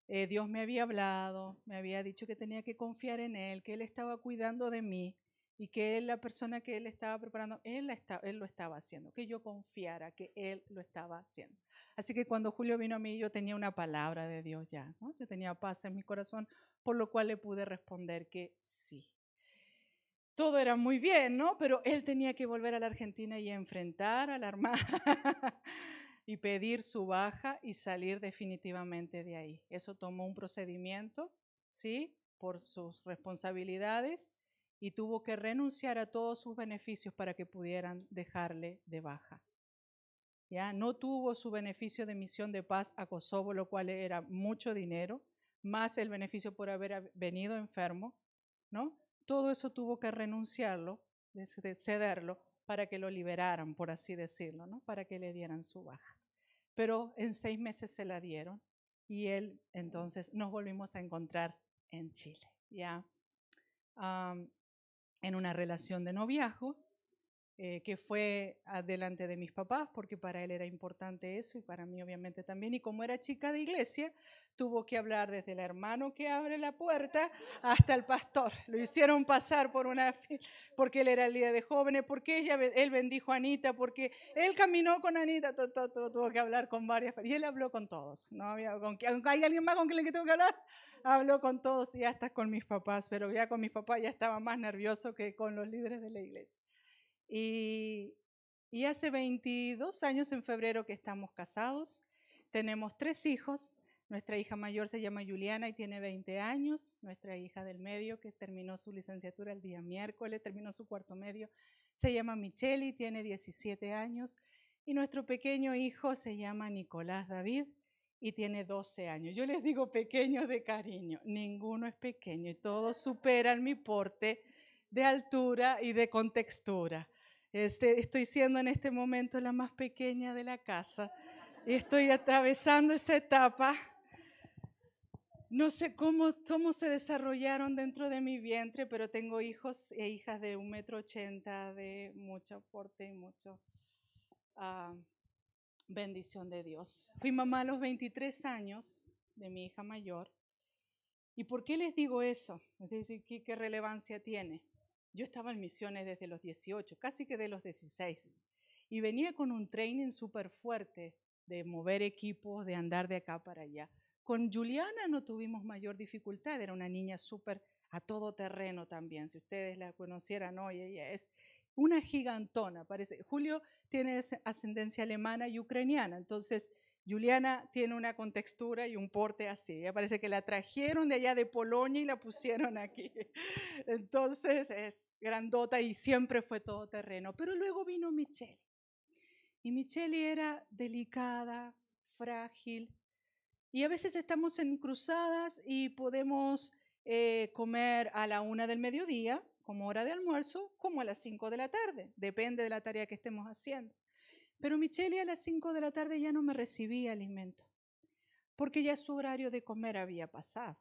Dios me había hablado, me había dicho que tenía que confiar en él, que él estaba cuidando de mí y que él, la persona que él estaba preparando, él lo estaba haciendo, que yo confiara que él lo estaba haciendo. Así que cuando Julio vino a mí, yo tenía una palabra de Dios ya, ¿no? Yo tenía paz en mi corazón, por lo cual le pude responder que sí. Todo era muy bien, ¿no? Pero él tenía que volver a la Argentina y enfrentar a la Armada y pedir su baja y salir definitivamente de ahí. Eso tomó un procedimiento, ¿sí? Por sus responsabilidades y tuvo que renunciar a todos sus beneficios para que pudieran dejarle de baja. ¿Ya? No tuvo su beneficio de misión de paz a Kosovo, lo cual era mucho dinero, más el beneficio por haber venido enfermo, ¿no? todo eso tuvo que renunciarlo, cederlo, para que lo liberaran, por así decirlo, ¿no? Para que le dieran su baja. Pero en 6 meses se la dieron y él, entonces, nos volvimos a encontrar en Chile, ¿ya? En una relación de noviazgo, que fue delante de mis papás, porque para él era importante eso y para mí obviamente también. Y como era chica de iglesia, tuvo que hablar desde el hermano que abre la puerta hasta el pastor. Lo hicieron pasar por una fila, porque él era el líder de jóvenes, porque él bendijo a Anita, porque él caminó con Anita, tuvo que hablar con varias. Y él habló con todos. ¿No? ¿Hay alguien más con quien le tengo que hablar? Habló con todos y hasta con mis papás, pero ya con mis papás ya estaba más nervioso que con los líderes de la iglesia. Y hace 22 años en febrero que estamos casados, tenemos 3 hijos, nuestra hija mayor se llama Juliana y tiene 20 años, nuestra hija del medio que terminó su licenciatura el día miércoles, terminó su cuarto medio, se llama Michelle y tiene 17 años y nuestro pequeño hijo se llama Nicolás David y tiene 12 años. Yo les digo pequeños de cariño, ninguno es pequeño y todos superan mi porte de altura y de contextura. Estoy siendo en este momento la más pequeña de la casa y estoy atravesando esa etapa. No sé cómo se desarrollaron dentro de mi vientre, pero tengo hijos e hijas de 1,80 m, de mucho porte y mucha bendición de Dios. Fui mamá a los 23 años de mi hija mayor. ¿Y por qué les digo eso? Es decir, ¿qué relevancia tiene? Yo estaba en misiones desde los 18, casi que de los 16, y venía con un training súper fuerte de mover equipos, de andar de acá para allá. Con Juliana no tuvimos mayor dificultad, era una niña súper a todo terreno también. Si ustedes la conocieran hoy, ella es una gigantona, parece. Julio tiene ascendencia alemana y ucraniana, entonces Juliana tiene una contextura y un porte así. Parece que la trajeron de allá de Polonia y la pusieron aquí. Entonces es grandota y siempre fue todo terreno. Pero luego vino Michelle. Y Michelle era delicada, frágil. Y a veces estamos en cruzadas y podemos comer a la 1 del mediodía, como hora de almuerzo, como a las 5 de la tarde. Depende de la tarea que estemos haciendo. Pero Michelle a las 5 de la tarde ya no me recibía alimento, porque ya su horario de comer había pasado.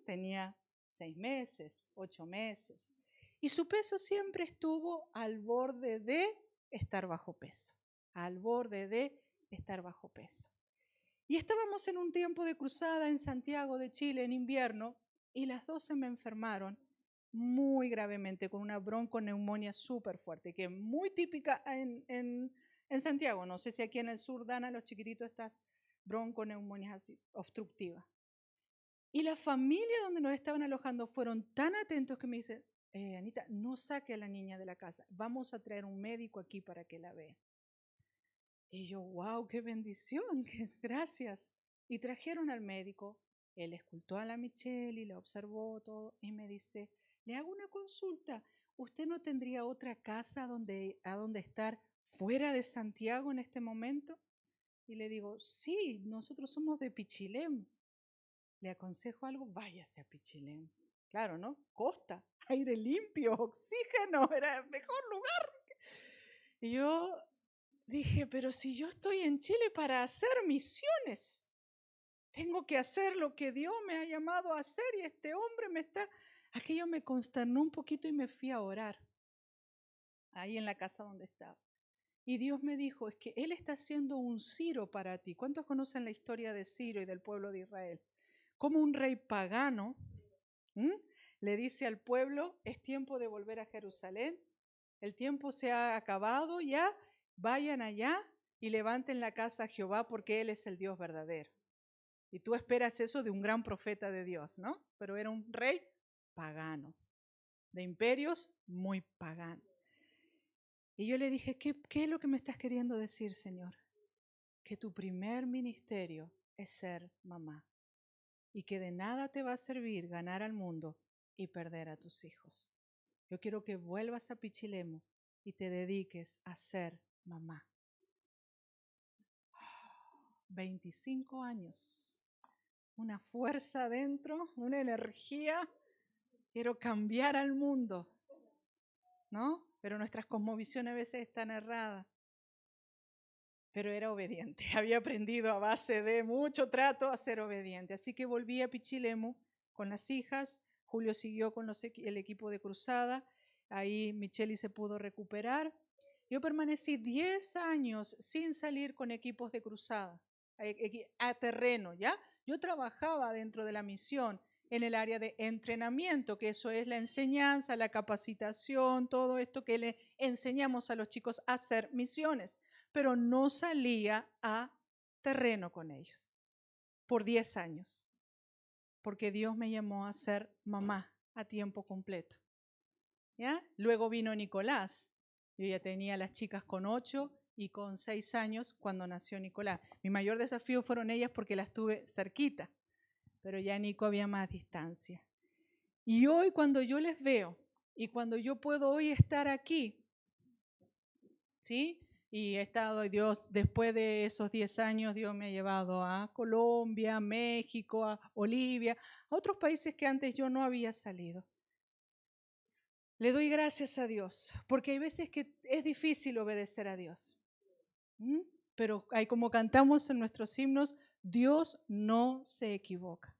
Tenía 6 meses, 8 meses. Y su peso siempre estuvo al borde de estar bajo peso, al borde de estar bajo peso. Y estábamos en un tiempo de cruzada en Santiago de Chile en invierno y las dos se me enfermaron muy gravemente con una bronconeumonía súper fuerte, que es muy típica en Santiago. No sé si aquí en el sur dan a los chiquititos estas bronconeumonias así, obstructivas. Y la familia donde nos estaban alojando fueron tan atentos que me dicen, Anita, no saque a la niña de la casa, vamos a traer un médico aquí para que la vea. Y yo, wow, qué bendición, gracias. Y trajeron al médico, él escultó a la Michelle y la observó todo y me dice, le hago una consulta, ¿usted no tendría otra casa a donde estar fuera de Santiago en este momento? Y le digo, sí, nosotros somos de Pichilemu. Le aconsejo algo, váyase a Pichilemu. Claro, ¿no? Costa, aire limpio, oxígeno, era el mejor lugar. Y yo dije, pero si yo estoy en Chile para hacer misiones, tengo que hacer lo que Dios me ha llamado a hacer y este hombre me está... Aquello me consternó un poquito y me fui a orar ahí en la casa donde estaba. Y Dios me dijo, es que Él está haciendo un Ciro para ti. ¿Cuántos conocen la historia de Ciro y del pueblo de Israel? Como un rey pagano le dice al pueblo, es tiempo de volver a Jerusalén, el tiempo se ha acabado ya, vayan allá y levanten la casa a Jehová porque Él es el Dios verdadero. Y tú esperas eso de un gran profeta de Dios, ¿no? Pero era un rey pagano, de imperios muy pagano. Y yo le dije, ¿qué es lo que me estás queriendo decir, Señor? Que tu primer ministerio es ser mamá y que de nada te va a servir ganar al mundo y perder a tus hijos. Yo quiero que vuelvas a Pichilemu y te dediques a ser mamá. 25 años, una fuerza adentro, una energía quiero cambiar al mundo, ¿no? Pero nuestras cosmovisiones a veces están erradas. Pero era obediente, había aprendido a base de mucho trato a ser obediente. Así que volví a Pichilemu con las hijas, Julio siguió con el equipo de cruzada, ahí Micheli se pudo recuperar. Yo permanecí 10 años sin salir con equipos de cruzada, a terreno, ¿ya? Yo trabajaba dentro de la misión en el área de entrenamiento, que eso es la enseñanza, la capacitación, todo esto que le enseñamos a los chicos a hacer misiones, pero no salía a terreno con ellos por 10 años, porque Dios me llamó a ser mamá a tiempo completo. ¿Ya? Luego vino Nicolás. Yo ya tenía a las chicas con 8 y con 6 años cuando nació Nicolás. Mi mayor desafío fueron ellas porque las tuve cerquita, pero ya Nico había más distancia. Y hoy cuando yo les veo y cuando yo puedo hoy estar aquí, ¿sí? Y he estado, Dios, después de esos 10 años, Dios me ha llevado a Colombia, México, a Bolivia, a otros países que antes yo no había salido. Le doy gracias a Dios, porque hay veces que es difícil obedecer a Dios. Pero hay como cantamos en nuestros himnos, Dios no se equivoca.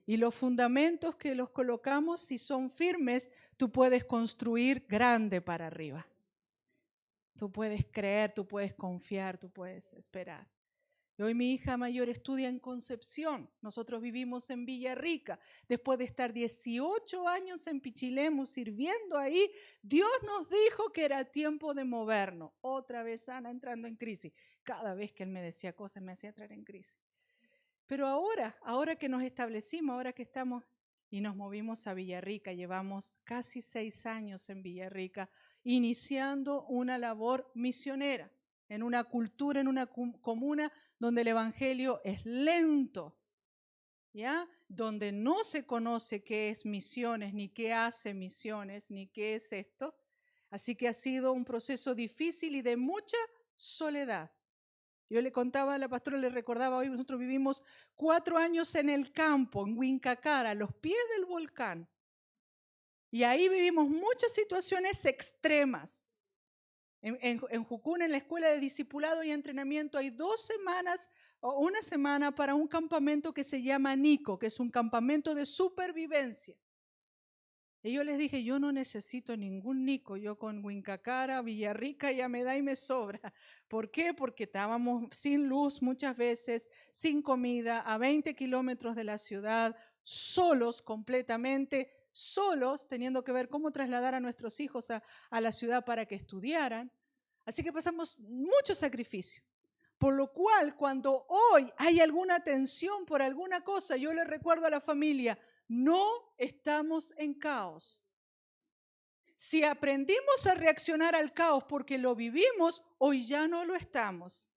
Y los fundamentos que los colocamos, si son firmes, tú puedes construir grande para arriba. Tú puedes creer, tú puedes confiar, tú puedes esperar. Y hoy mi hija mayor estudia en Concepción. Nosotros vivimos en Villarrica. Después de estar 18 años en Pichilemu sirviendo ahí, Dios nos dijo que era tiempo de movernos. Otra vez Ana entrando en crisis. Cada vez que él me decía cosas me hacía entrar en crisis. Pero ahora que nos establecimos, ahora que estamos y nos movimos a Villarrica, llevamos casi 6 años en Villarrica, iniciando una labor misionera en una cultura, en una comuna donde el evangelio es lento, ¿ya? Donde no se conoce qué es misiones, ni qué hace misiones, ni qué es esto. Así que ha sido un proceso difícil y de mucha soledad. Yo le contaba a la pastora, le recordaba hoy, nosotros vivimos 4 años en el campo, en Huincacara, a los pies del volcán. Y ahí vivimos muchas situaciones extremas. En Jucún, en la escuela de discipulado y entrenamiento, hay 2 semanas o una semana para un campamento que se llama Nico, que es un campamento de supervivencia. Y yo les dije, yo no necesito ningún Nico, yo con Huincacara, Villarrica ya me da y me sobra. ¿Por qué? Porque estábamos sin luz muchas veces, sin comida, a 20 kilómetros de la ciudad, solos completamente, solos, teniendo que ver cómo trasladar a nuestros hijos a la ciudad para que estudiaran. Así que pasamos mucho sacrificio. Por lo cual, cuando hoy hay alguna tensión por alguna cosa, yo le recuerdo a la familia, no estamos en caos. Si aprendimos a reaccionar al caos porque lo vivimos, hoy ya no lo estamos.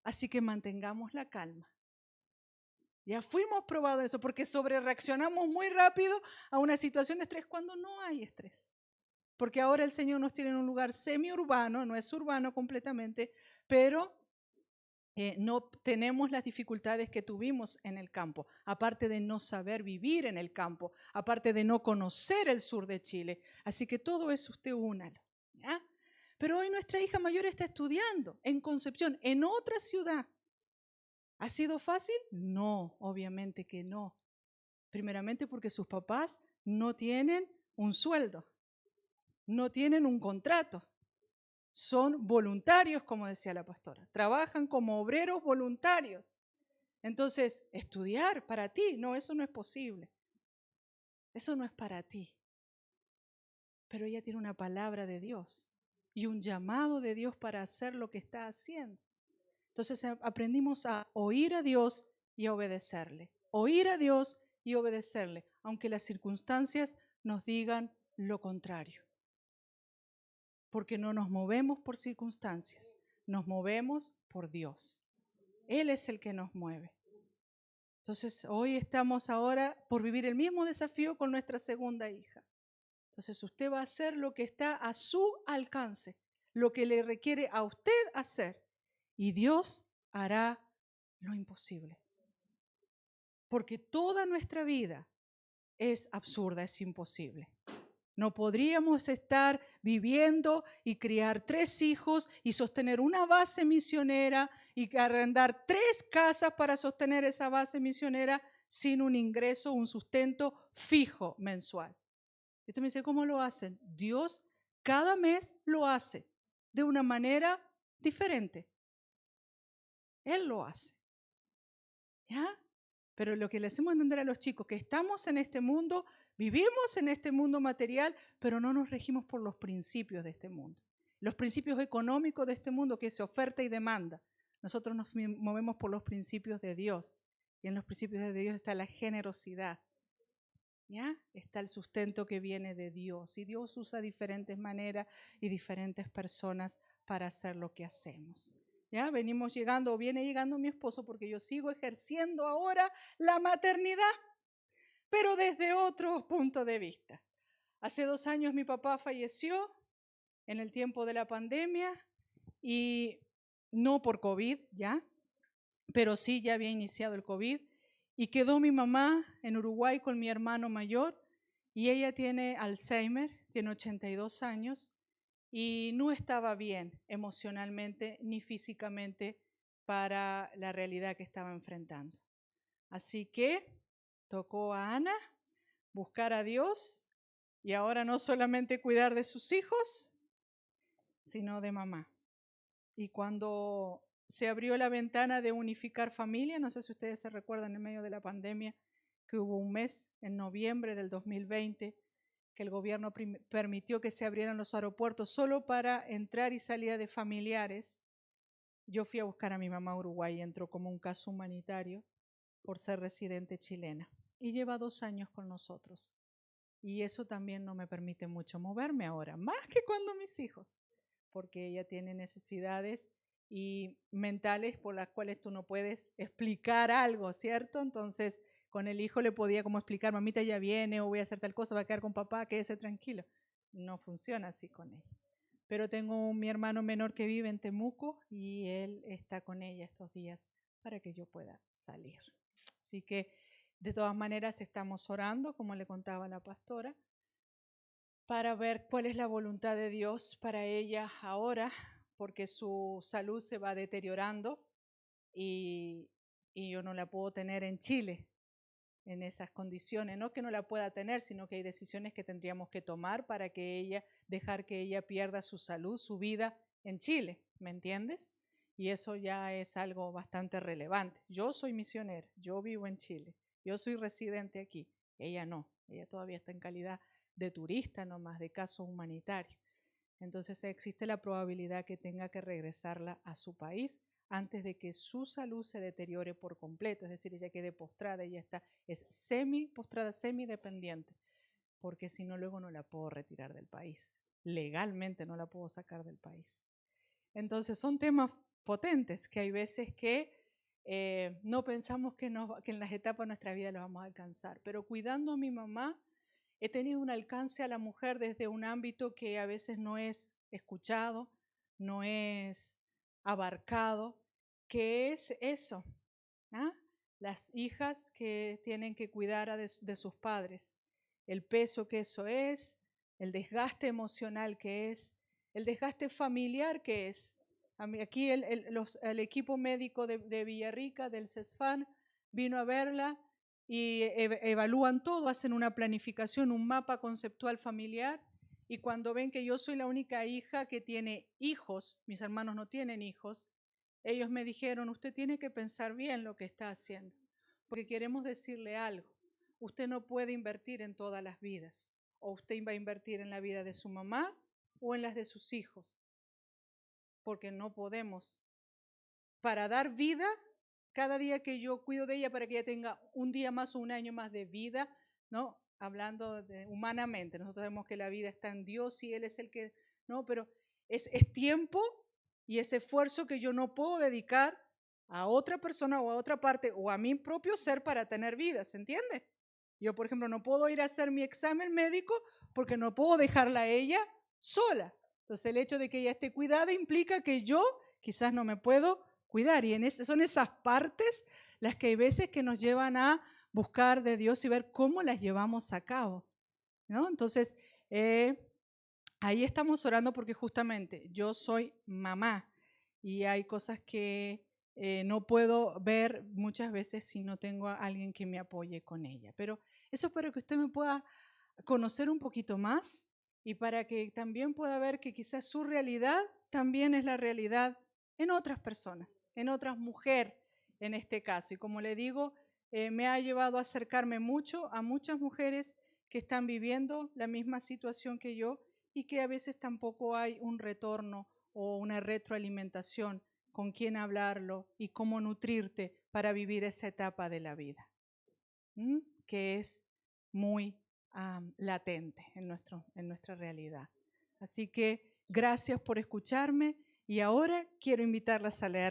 Así que mantengamos la calma. Ya fuimos probados en eso porque sobrereaccionamos muy rápido a una situación de estrés cuando no hay estrés. Porque ahora el Señor nos tiene en un lugar semiurbano, no es urbano completamente, pero no tenemos las dificultades que tuvimos en el campo, aparte de no saber vivir en el campo, aparte de no conocer el sur de Chile. Así que todo eso usted únalo, ¿ya? Pero hoy nuestra hija mayor está estudiando en Concepción, en otra ciudad. ¿Ha sido fácil? No, obviamente que no. Primeramente porque sus papás no tienen un sueldo, no tienen un contrato. Son voluntarios, como decía la pastora. Trabajan como obreros voluntarios. Entonces, estudiar para ti, no, eso no es posible. Eso no es para ti. Pero ella tiene una palabra de Dios y un llamado de Dios para hacer lo que está haciendo. Entonces aprendimos a oír a Dios y a obedecerle. Oír a Dios y obedecerle, aunque las circunstancias nos digan lo contrario. Porque no nos movemos por circunstancias, nos movemos por Dios. Él es el que nos mueve. Entonces, hoy estamos ahora por vivir el mismo desafío con nuestra segunda hija. Entonces, usted va a hacer lo que está a su alcance, lo que le requiere a usted hacer, y Dios hará lo imposible. Porque toda nuestra vida es absurda, es imposible. No podríamos estar viviendo y criar 3 hijos y sostener una base misionera y arrendar 3 casas para sostener esa base misionera sin un ingreso, un sustento fijo mensual. Y usted me dice, ¿cómo lo hacen? Dios cada mes lo hace de una manera diferente. Él lo hace. ¿Ya? Pero lo que le hacemos entender a los chicos, que estamos en este mundo, vivimos en este mundo material, pero no nos regimos por los principios de este mundo. Los principios económicos de este mundo, que es oferta y demanda. Nosotros nos movemos por los principios de Dios. Y en los principios de Dios está la generosidad. ¿Ya? Está el sustento que viene de Dios. Y Dios usa diferentes maneras y diferentes personas para hacer lo que hacemos. ¿Ya? Venimos llegando, o viene llegando mi esposo, porque yo sigo ejerciendo ahora la maternidad, pero desde otro punto de vista. Hace 2 años mi papá falleció en el tiempo de la pandemia, y no por COVID, ¿ya? Pero sí ya había iniciado el COVID, y quedó mi mamá en Uruguay con mi hermano mayor, y ella tiene Alzheimer, tiene 82 años, y no estaba bien emocionalmente ni físicamente para la realidad que estaba enfrentando. Así que tocó a Ana buscar a Dios y ahora no solamente cuidar de sus hijos, sino de mamá. Y cuando se abrió la ventana de unificar familia, no sé si ustedes se recuerdan en medio de la pandemia, que hubo un mes en noviembre del 2020 que el gobierno permitió que se abrieran los aeropuertos solo para entrar y salida de familiares. Yo fui a buscar a mi mamá a Uruguay y entró como un caso humanitario por ser residente chilena. Y lleva 2 años con nosotros. Y eso también no me permite mucho moverme ahora, más que cuando mis hijos, porque ella tiene necesidades y mentales por las cuales tú no puedes explicar algo, ¿cierto? Entonces, con el hijo le podía como explicar, mamita ya viene o voy a hacer tal cosa, va a quedar con papá, quédese tranquilo. No funciona así con ella. Pero tengo mi hermano menor que vive en Temuco y él está con ella estos días para que yo pueda salir. Así que, de todas maneras, estamos orando, como le contaba la pastora, para ver cuál es la voluntad de Dios para ella ahora, porque su salud se va deteriorando y yo no la puedo tener en Chile en esas condiciones. No que no la pueda tener, sino que hay decisiones que tendríamos que tomar para que dejar que ella pierda su salud, su vida en Chile, ¿me entiendes? Y eso ya es algo bastante relevante. Yo soy misionera, yo vivo en Chile, yo soy residente aquí, ella no, ella todavía está en calidad de turista nomás, de caso humanitario. Entonces existe la probabilidad que tenga que regresarla a su país antes de que su salud se deteriore por completo, es decir, ella quede postrada, es semi-postrada, semi-dependiente, porque si no luego no la puedo retirar del país, legalmente no la puedo sacar del país. Entonces son temas potentes que hay veces que no pensamos que en las etapas de nuestra vida los vamos a alcanzar, pero cuidando a mi mamá, he tenido un alcance a la mujer desde un ámbito que a veces no es escuchado, no es abarcado, que es eso, ¿ah? Las hijas que tienen que cuidar de sus padres, el peso que eso es, el desgaste emocional que es, el desgaste familiar que es. Aquí el equipo médico de Villarrica, del CESFAN, vino a verla y evalúan todo, hacen una planificación, un mapa conceptual familiar, y cuando ven que yo soy la única hija que tiene hijos, mis hermanos no tienen hijos, ellos me dijeron, usted tiene que pensar bien lo que está haciendo, porque queremos decirle algo. Usted no puede invertir en todas las vidas, o usted va a invertir en la vida de su mamá o en las de sus hijos, porque no podemos. Para dar vida, cada día que yo cuido de ella para que ella tenga un día más o un año más de vida, ¿no? Hablando humanamente, nosotros sabemos que la vida está en Dios y Él es el que, ¿no? Pero es tiempo y ese esfuerzo que yo no puedo dedicar a otra persona o a otra parte o a mi propio ser para tener vida, ¿se entiende? Yo, por ejemplo, no puedo ir a hacer mi examen médico porque no puedo dejarla a ella sola. Entonces, el hecho de que ella esté cuidada implica que yo quizás no me puedo cuidar. Y son esas partes las que hay veces que nos llevan a buscar de Dios y ver cómo las llevamos a cabo, ¿no? Entonces, ahí estamos orando porque justamente yo soy mamá y hay cosas que no puedo ver muchas veces si no tengo a alguien que me apoye con ella. Pero eso es para que usted me pueda conocer un poquito más y para que también pueda ver que quizás su realidad también es la realidad en otras personas, en otras mujeres en este caso. Y como le digo, me ha llevado a acercarme mucho a muchas mujeres que están viviendo la misma situación que yo y que a veces tampoco hay un retorno o una retroalimentación con quién hablarlo y cómo nutrirte para vivir esa etapa de la vida, que es muy latente en nuestra realidad. Así que gracias por escucharme y ahora quiero invitarlas a leer